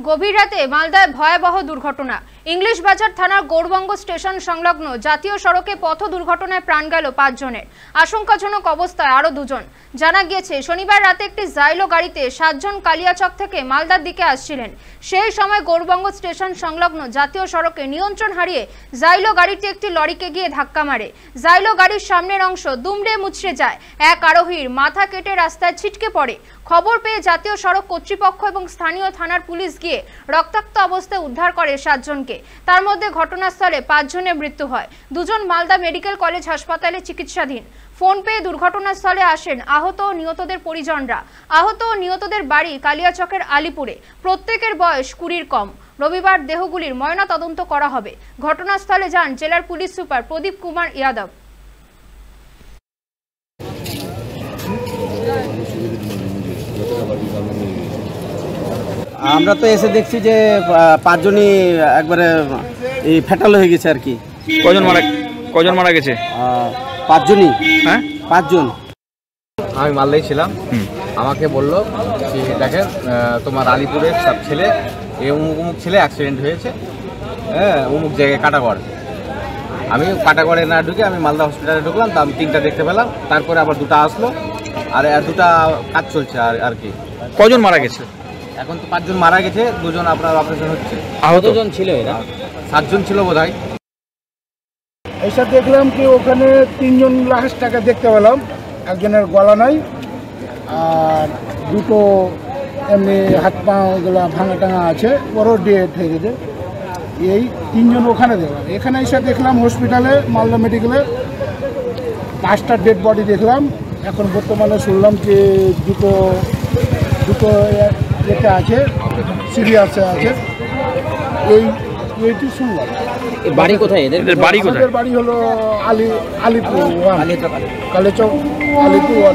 গভীর রাতে মালদায় ভয়াবহ দুর্ঘটনা। ইংলিশ বাজার থানার গৌরবঙ্গ স্টেশন সংলগ্ন জাতীয় সড়কে পথ দুর্ঘটনায় প্রাণ গেল 5 জনের। আশঙ্কাজনক অবস্থায় আরো 2 জন। জানা গিয়েছে শনিবার রাতে একটি জাইলো গাড়িতে 7 জন কালিয়াচক থেকে মালদার দিকে আসছিলেন। সেই সময় গৌরবঙ্গ স্টেশন সংলগ্ন জাতীয় সড়কে নিয়ন্ত্রণ হারিয়ে জাইলো গাড়িটি একটি লরিকে গিয়ে ধাক্কা মারে। জাইলো গাড়ির সামনের অংশ দুমড়ে মুচড়ে যায়। এক আরোহীর মাথা কেটে রাস্তায় ছিটকে পড়ে। খবর পেয়ে জাতীয় সড়ক কর্তৃপক্ষ এবং স্থানীয় থানার পুলিশ গিয়ে রক্তাক্ত অবস্থায় উদ্ধার করে 7 জনকে। তার মধ্যে ঘটনাস্থলে 5 জনের মৃত্যু হয়। 2 জন মালদা মেডিকেল কলেজ হাসপাতালে চিকিৎসাধীন। ফোন পেয়ে দুর্ঘটনাস্থলে আসেন আহত ও নিহতদের পরিজনরা। আহত ও নিহতদের বাড়ি কালিয়াচকের আলিপুরে। প্রত্যেকের বয়স 20-র কম। রবিবার দেহগুলির ময়নাতদন্ত করা হবে। ঘটনাস্থলে যান জেলার পুলিশ সুপার প্রদীপ কুমার ইয়াদব। আমরা তো এসে দেখছি যে 5 জনই একবারে এই ফ্যাটাল হয়ে গেছে আর কি। কজন মারা গেছে? 5 জনই। হ্যাঁ, 5 জন। আমি মালদায় ছিলাম। আমাকে বললো যে দেখেন তোমার আলিপুরের সব ছেলে অমুক ছেলে অ্যাক্সিডেন্ট হয়েছে, হ্যাঁ অমুক জায়গায় কাটাগড়। আমি কাটাগড়ে না ঢুকে আমি মালদা হসপিটালে ঢুকলাম। তা আমি 3টা দেখতে পেলাম। তারপরে আবার 2টা আসলো, আর 2টা কাজ চলছে আর কি। কজন মারা গেছে? এখন তো 5 জন মারা গেছে, 2 জন আপনার অপারেশন হচ্ছে। আহত জন ছিল এরা? 7 জন ছিল বোধ হয়। এইসব দেখলাম কি ওখানে 3 জন লাশ টাকা দেখতে পেলাম। একজনের গলা নাই, আর 2টো এমনি হাত পা ওগুলো ভাঙা টাঙা আছে, ওরও ডেট হয়ে গেছে। এই 3 জন ওখানে দেখলাম। এখানে এসে দেখলাম হসপিটালে মালদা মেডিকেলে 5টা ডেড বডি দেখলাম। এখন বর্তমানে শুনলাম যে দুটো এতে আছে, সিরিয়াসে আছে। এইটি শুনলাম। বাড়ি কোথায় এদের? বাড়ি কোথায়? বাড়ি হলো আলিপুর, কালিয়াচক আলিপুর।